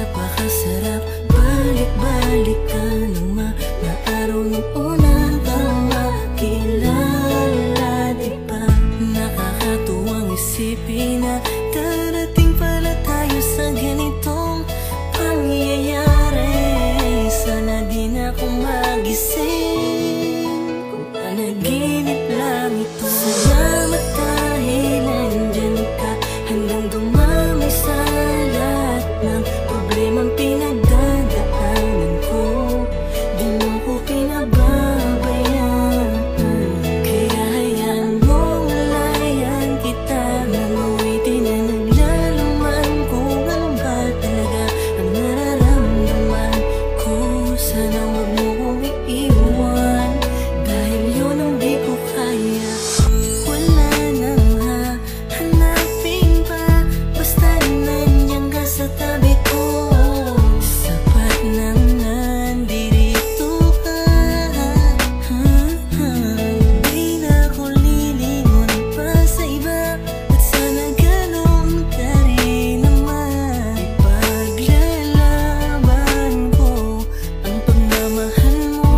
napakasarap balik-balikan ng mga araw nung una kang makilala. Di ba nakakatuwang isipin na darating pala tayo sa ganitong pangyayari. Sana di na ako magising kung panaginip lang ito. Salamat dahil nandyan ka hanggang dumami sa lahat ng problemang pinagdadaanan ko. Di mo ko pinababayaan, kaya hayaan mong layan kita ng awitin na naglalaman kung ano ba talaga ang nararamdaman ko. Sana huwag mo kong iiwan dahil yun ang di ko kaya. Wala nang hahanapin pa, basta nandiyan ka sa tabi ko. Sapat nang nandito ka. Di na ako lilingon pa sa iba, at sana ganun ka rin naman. Ipaglalaban ko ang pagmamahal mo,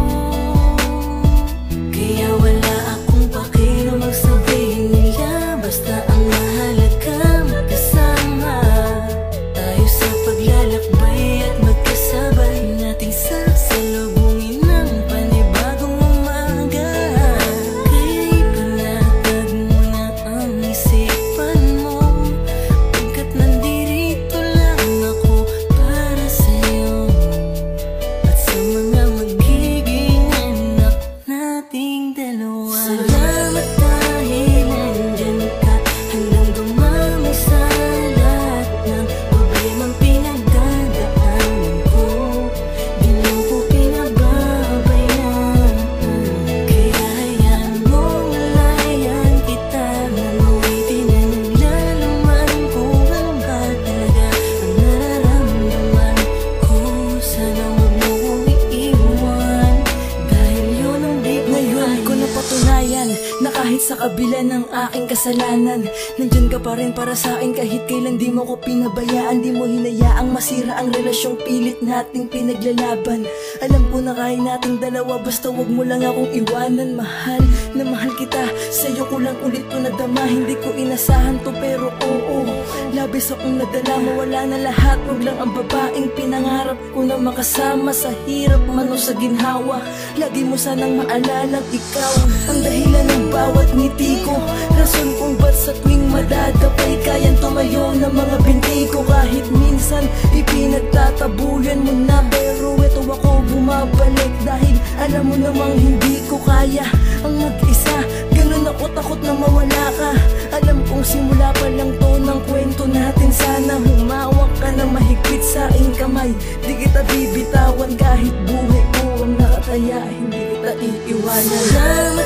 kaya wala akong pakilo magsabihin nila. Basta ang mahalaga magkasama tayo sa paglalakbay at magkasabay nating sasalubungin ng panibagong umaga. Kaya ipanatag mo na ang isipan mo, pagkat nandirito lang ako para sa'yo at sa mga magiging anak nating dalawa. Salamat dahil nandyan ka hanggang dumami sa lahat ng problemang pinagdadaanan ko. Di mo ko pinababayaan, kaya hayaan mong layan kita ng awitin na naglalaman kung ano ba talaga ang nararamdaman ko. Sana huwag mo kong iiwan dahil yun ang di ko Ngayon ko napatunayan na kahit sa kabila ng aking kasalanan, nandyan ka pa rin para sa akin. Kahit kailan di mo ko pinabayaan, di mo hinayaang masira ang relasyong pilit nating pinaglalaban. Alam ko na kaya nating dalawa, basta wag mo lang akong iwanan. Mahal na mahal kita, sa'yo ko lang ulit to nadama. Hindi ko inasahan to pero oo, labis akong nadala. Mawala na lahat, wag lang ang babaeng pinangarap ko na makasama sa hirap man o sa ginhawa. Lagi mo sanang maalalang ikaw ang dahilan ng bawat ngiti ko, rason kung ba't sa tuwing madadapay kayang tumayo ng mga binti ko. Kahit minsan ipinagtatabuyan mo na, pero eto ako bumabalik dahil alam mo namang hindi ko kaya ang mag-isa. Ganun ako takot na mawala ka. Alam kong simula pa lang to ng kwento natin. Sana humawak ka na mahigpit sa aking kamay. Di kita bibitawan kahit buhay ko ang nakataya, hindi kita iiwanan.